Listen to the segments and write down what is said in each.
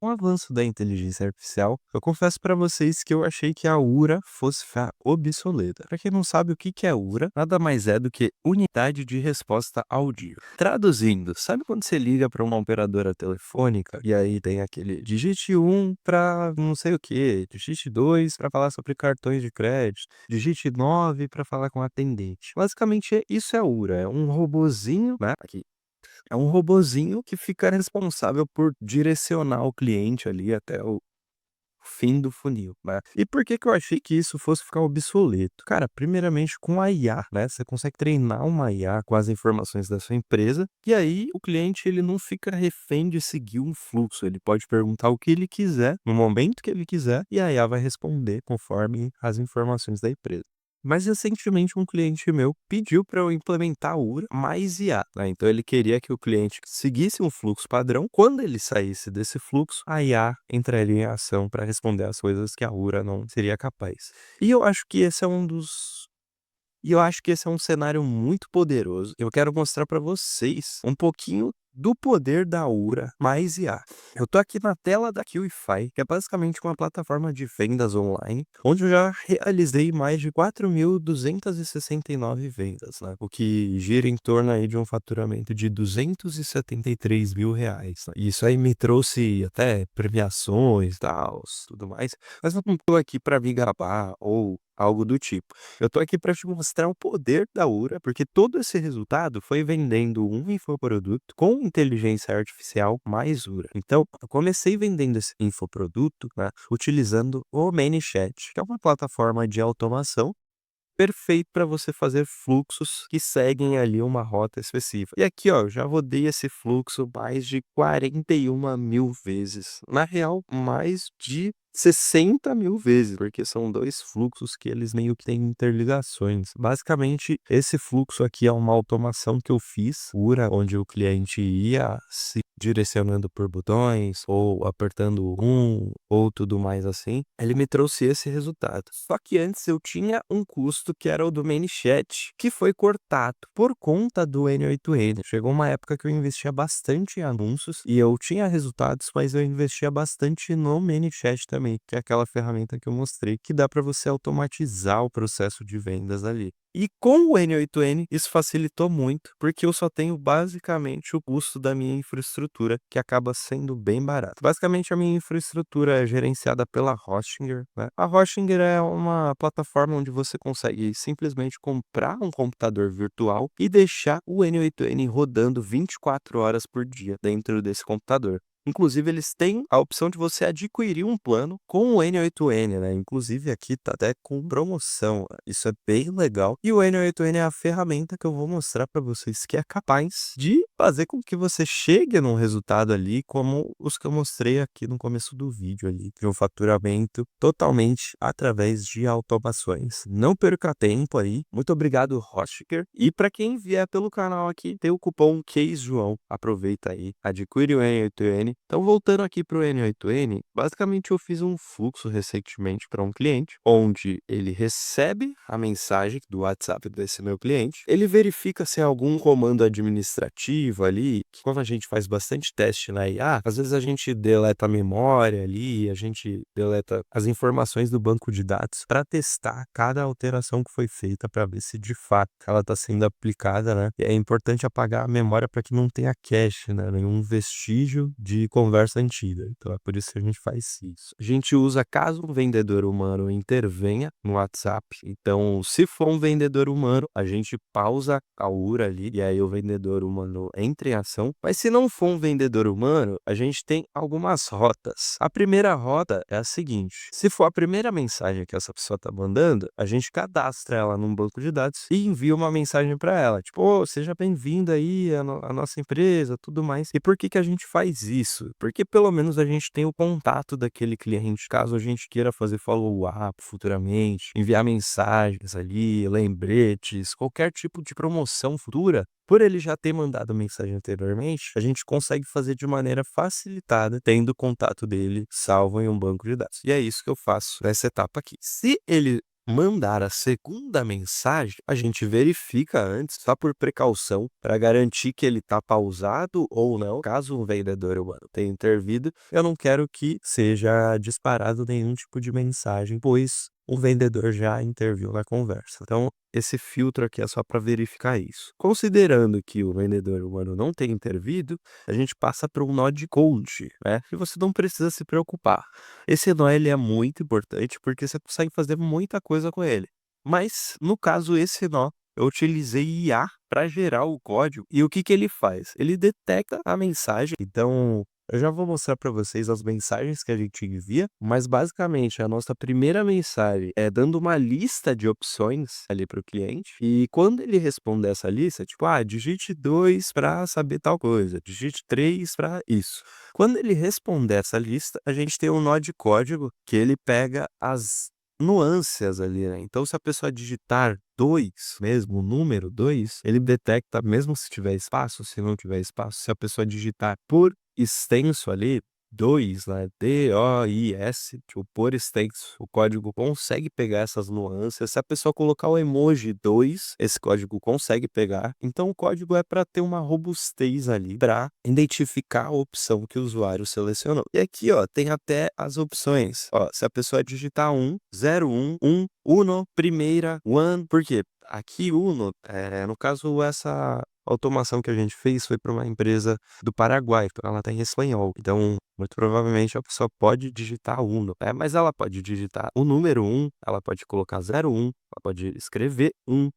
Com o avanço da inteligência artificial, eu confesso para vocês que eu achei que a URA fosse ficar obsoleta. Para quem não sabe o que que é URA, nada mais é do que unidade de resposta audível. Traduzindo, sabe quando você liga para uma operadora telefônica e aí tem aquele digite 1 para não sei o que, digite 2 para falar sobre cartões de crédito, digite 9 para falar com o atendente. Basicamente, isso é a URA, é um robozinho, né? Aqui é um robozinho que fica responsável por direcionar o cliente ali até o fim do funil, né. E por que que eu achei que isso fosse ficar obsoleto? Cara, primeiramente com a IA, né, você consegue treinar uma IA com as informações da sua empresa, e aí o cliente ele não fica refém de seguir um fluxo, ele pode perguntar o que ele quiser, no momento que ele quiser, e a IA vai responder conforme as informações da empresa. Mas recentemente um cliente meu pediu para eu implementar a URA mais IA, né? Então ele queria que o cliente seguisse um fluxo padrão. Quando ele saísse desse fluxo, a IA entraria em ação para responder as coisas que a URA não seria capaz. E eu acho que esse é um dos e eu acho que esse é um cenário muito poderoso. Eu quero mostrar para vocês um pouquinho do poder da URA mais IA. Eu tô aqui na tela da QIFI, que é basicamente uma plataforma de vendas online, onde eu já realizei mais de 4.269 vendas, né? O que gira em torno aí de um faturamento de R$ 273.000, né? E isso aí me trouxe até premiações, tal, tudo mais. Mas eu não tô aqui para me gabar ou algo do tipo. Eu tô aqui para te mostrar o poder da URA, porque todo esse resultado foi vendendo um infoproduto com inteligência artificial mais URA. Então, eu comecei vendendo esse infoproduto, né, utilizando o ManyChat, que é uma plataforma de automação perfeito para você fazer fluxos que seguem ali uma rota específica. E aqui, ó, eu já rodei esse fluxo mais de 41.000 vezes. Na real, mais de 60.000 vezes, porque são 2 fluxos que eles meio que têm interligações. Basicamente, esse fluxo aqui é uma automação que eu fiz, pura, onde o cliente ia se direcionando por botões, ou apertando um, ou tudo mais assim. Ele me trouxe esse resultado. Só que antes eu tinha um custo que era o do ManyChat, que foi cortado por conta do N8N. Chegou uma época que eu investia bastante em anúncios e eu tinha resultados, mas eu investia bastante no ManyChat também, que é aquela ferramenta que eu mostrei, que dá para você automatizar o processo de vendas ali. E com o N8N, isso facilitou muito, porque eu só tenho basicamente o custo da minha infraestrutura, que acaba sendo bem barato. Basicamente, a minha infraestrutura é gerenciada pela Hostinger, né? A Hostinger é uma plataforma onde você consegue simplesmente comprar um computador virtual e deixar o N8N rodando 24 horas por dia dentro desse computador. Inclusive, eles têm a opção de você adquirir um plano com o N8N, né? Inclusive, aqui tá até com promoção. Isso é bem legal. E o N8N é a ferramenta que eu vou mostrar para vocês que é capaz de fazer com que você chegue num resultado ali, como os que eu mostrei aqui no começo do vídeo ali, de um faturamento totalmente através de automações. Não perca tempo aí. Muito obrigado, Hostker. E para quem vier pelo canal aqui, tem o cupom CASEJOão. Aproveita aí, adquire o N8N. Então, voltando aqui para o N8N, basicamente eu fiz um fluxo recentemente para um cliente, onde ele recebe a mensagem do WhatsApp desse meu cliente, ele verifica se é algum comando administrativo ali, que quando a gente faz bastante teste na IA, às vezes a gente deleta a memória ali, a gente deleta as informações do banco de dados para testar cada alteração que foi feita para ver se de fato ela está sendo aplicada, né? E é importante apagar a memória para que não tenha cache, né? Nenhum vestígio de conversa antiga. Então é por isso que a gente faz isso. A gente usa caso um vendedor humano intervenha no WhatsApp. Então, se for um vendedor humano, a gente pausa a URA ali e aí o vendedor humano entra em ação. Mas se não for um vendedor humano, a gente tem algumas rotas. A primeira rota é a seguinte: se for a primeira mensagem que essa pessoa está mandando, a gente cadastra ela num banco de dados e envia uma mensagem para ela, tipo, ô, seja bem-vindo aí à nossa empresa, tudo mais. E por que que a gente faz isso? Porque pelo menos a gente tem o contato daquele cliente, caso a gente queira fazer follow-up futuramente, enviar mensagens ali, lembretes, qualquer tipo de promoção futura. Por ele já ter mandado mensagem anteriormente, a gente consegue fazer de maneira facilitada, tendo o contato dele salvo em um banco de dados. E é isso que eu faço nessa etapa aqui. Se ele mandar a segunda mensagem, a gente verifica antes, só por precaução, para garantir que ele está pausado ou não. Caso o vendedor humano tenha intervido, eu não quero que seja disparado nenhum tipo de mensagem, pois o vendedor já interviu na conversa. Então, esse filtro aqui é só para verificar isso. Considerando que o vendedor humano não tem intervido, a gente passa para um nó de coach, né? E você não precisa se preocupar. Esse nó ele é muito importante porque você consegue fazer muita coisa com ele. Mas, no caso, esse nó, eu utilizei IA para gerar o código. E o que que ele faz? Ele detecta a mensagem. Então, eu já vou mostrar para vocês as mensagens que a gente envia, mas basicamente a nossa primeira mensagem é dando uma lista de opções ali para o cliente. E quando ele responder essa lista, tipo, digite 2 para saber tal coisa, digite 3 para isso. Quando ele responder essa lista, a gente tem um nó de código que ele pega as nuances ali, né? Então, se a pessoa digitar 2 mesmo, o número 2, ele detecta mesmo se tiver espaço, se não tiver espaço. Se a pessoa digitar por extenso ali, 2, né, DOIS, tipo, por extenso, o código consegue pegar essas nuances. Se a pessoa colocar o emoji 2, esse código consegue pegar. Então o código é para ter uma robustez ali, para identificar a opção que o usuário selecionou. E aqui, ó, tem até as opções. Ó, se a pessoa digitar 1, 01, uno, primeira, one, por quê? Aqui uno, no caso essa automação que a gente fez foi para uma empresa do Paraguai, então ela tá em espanhol. Então, muito provavelmente a pessoa pode digitar uno, né, mas ela pode digitar o número 1, ela pode colocar 01, ela pode escrever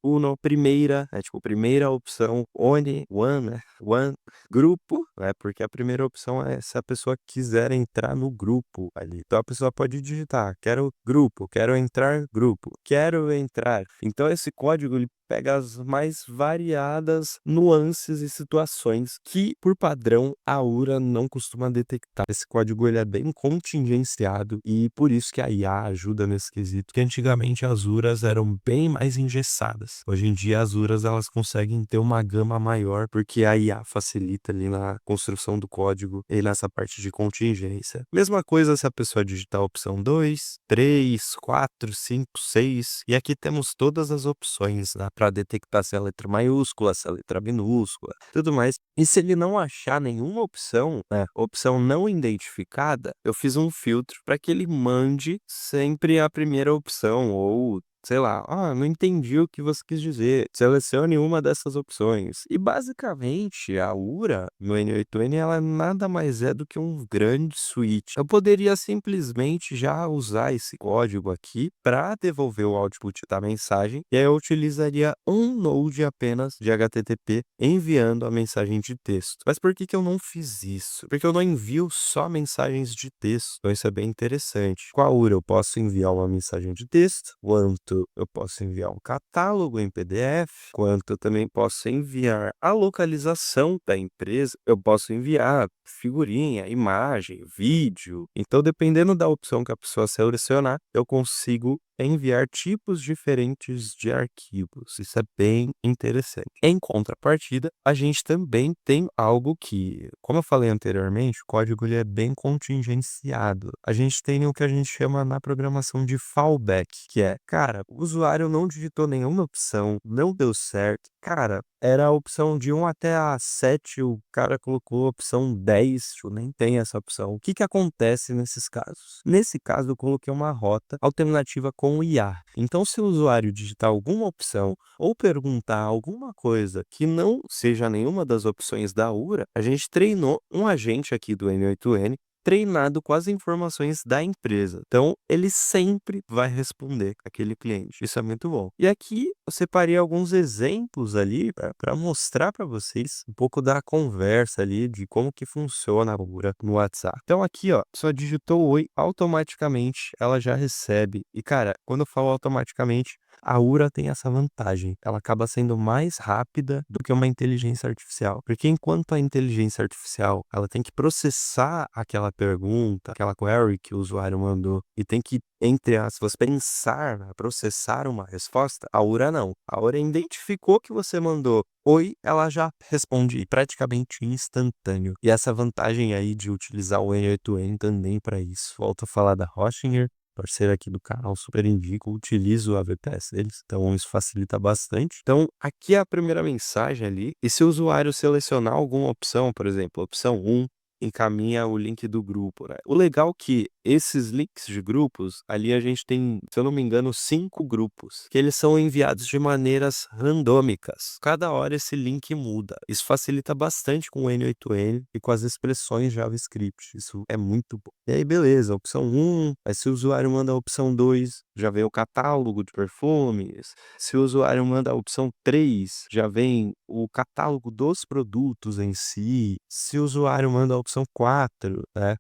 uno, primeira, tipo, primeira opção, one, né, one, grupo, né, porque a primeira opção é se a pessoa quiser entrar no grupo ali. Então a pessoa pode digitar, quero grupo, quero entrar grupo, quero entrar. Então esse código ele pega as mais variadas nuances e situações que, por padrão, a URA não costuma detectar. Esse código ele é bem contingenciado e por isso que a IA ajuda nesse quesito, porque antigamente as URAs eram bem mais engessadas. Hoje em dia as URAs elas conseguem ter uma gama maior porque a IA facilita ali na construção do código e nessa parte de contingência. Mesma coisa se a pessoa digitar a opção 2, 3, 4, 5, 6 e aqui temos todas as opções, né, para detectar se é a letra maiúscula, se é a letra minúscula, tudo mais. E se ele não achar nenhuma opção, né, opção não identificada, eu fiz um filtro para que ele mande sempre a primeira opção ou sei lá, não entendi o que você quis dizer. Selecione uma dessas opções. E basicamente a URA no N8N ela nada mais é do que um grande switch. Eu poderia simplesmente já usar esse código aqui para devolver o output da mensagem e aí eu utilizaria um node apenas de HTTP enviando a mensagem de texto. Mas por que que eu não fiz isso? Porque eu não envio só mensagens de texto. Então isso é bem interessante. Com a URA eu posso enviar uma mensagem de texto, quanto eu posso enviar um catálogo em PDF, quanto eu também posso enviar a localização da empresa, eu posso enviar figurinha, imagem, vídeo. Então, dependendo da opção que a pessoa selecionar, eu consigo enviar tipos diferentes de arquivos. Isso é bem interessante. Em contrapartida, a gente também tem algo que, como eu falei anteriormente, o código ele é bem contingenciado. A gente tem o que a gente chama na programação de fallback, que é, cara, o usuário não digitou nenhuma opção, não deu certo. Cara, era a opção de 1 até a 7, o cara colocou a opção 10, tipo, nem tem essa opção. O que que acontece nesses casos? Nesse caso, eu coloquei uma rota alternativa com o IA. Então, se o usuário digitar alguma opção ou perguntar alguma coisa que não seja nenhuma das opções da URA, a gente treinou um agente aqui do N8N treinado com as informações da empresa. Então, ele sempre vai responder aquele cliente. Isso é muito bom. E aqui eu separei alguns exemplos ali para mostrar para vocês um pouco da conversa ali, de como que funciona a URA no WhatsApp. Então aqui, ó, só digitou oi, automaticamente ela já recebe. E cara, quando eu falo automaticamente, a URA tem essa vantagem. Ela acaba sendo mais rápida do que uma inteligência artificial. Porque enquanto a inteligência artificial, ela tem que processar aquela pergunta, aquela query que o usuário mandou e tem que, entre aspas, pensar, né, processar uma resposta, a URA não. A URA identificou que você mandou oi, ela já responde praticamente instantâneo. E essa vantagem aí de utilizar o N8N também para isso. Volto a falar da Hostinger. parceiro aqui do canal, super indico, utilizo a VPS deles, então isso facilita bastante. Então, aqui é a primeira mensagem ali, e se o usuário selecionar alguma opção, por exemplo, opção 1, encaminha o link do grupo, né. O legal que esses links de grupos, ali a gente tem, se eu não me engano, 5 grupos, que eles são enviados de maneiras randômicas. Cada hora esse link muda. Isso facilita bastante com o N8N e com as expressões JavaScript. Isso é muito bom. E aí, beleza, opção 1, aí se o usuário manda a opção 2, já vem o catálogo de perfumes. Se o usuário manda a opção 3, já vem o catálogo dos produtos em si. Se o usuário manda a opção 4, né,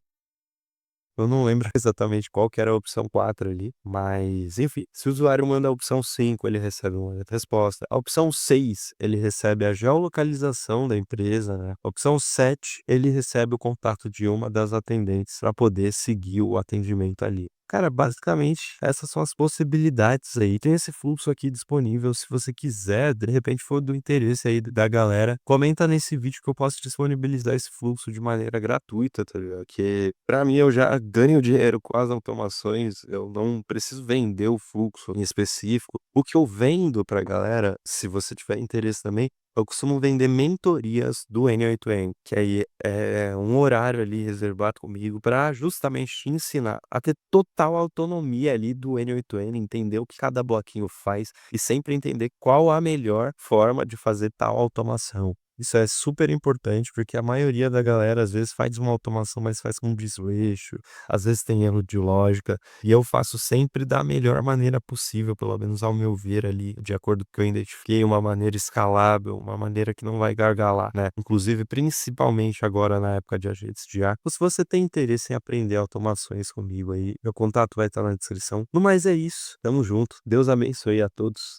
eu não lembro exatamente qual que era a opção 4 ali, mas enfim, se o usuário manda a opção 5, ele recebe uma resposta. A opção 6, ele recebe a geolocalização da empresa, né. A opção 7, ele recebe o contato de uma das atendentes para poder seguir o atendimento ali. Cara, basicamente essas são as possibilidades aí. Tem esse fluxo aqui disponível, se você quiser, de repente for do interesse aí da galera, comenta nesse vídeo que eu posso disponibilizar esse fluxo de maneira gratuita, tá ligado? Que pra mim eu já ganho dinheiro com as automações, eu não preciso vender o fluxo em específico. O que eu vendo pra galera, se você tiver interesse também, eu costumo vender mentorias do N8N, que aí é um horário ali reservado comigo para justamente te ensinar a ter total autonomia ali do N8N, entender o que cada bloquinho faz e sempre entender qual a melhor forma de fazer tal automação. Isso é super importante, porque a maioria da galera às vezes faz uma automação, mas faz com desleixo, às vezes tem erro de lógica, e eu faço sempre da melhor maneira possível, pelo menos ao meu ver ali, de acordo com o que eu identifiquei, uma maneira escalável, uma maneira que não vai gargalar, né. Inclusive, principalmente agora na época de agentes de IA. Se você tem interesse em aprender automações comigo aí, meu contato vai estar na descrição. No mais é isso, tamo junto, Deus abençoe a todos.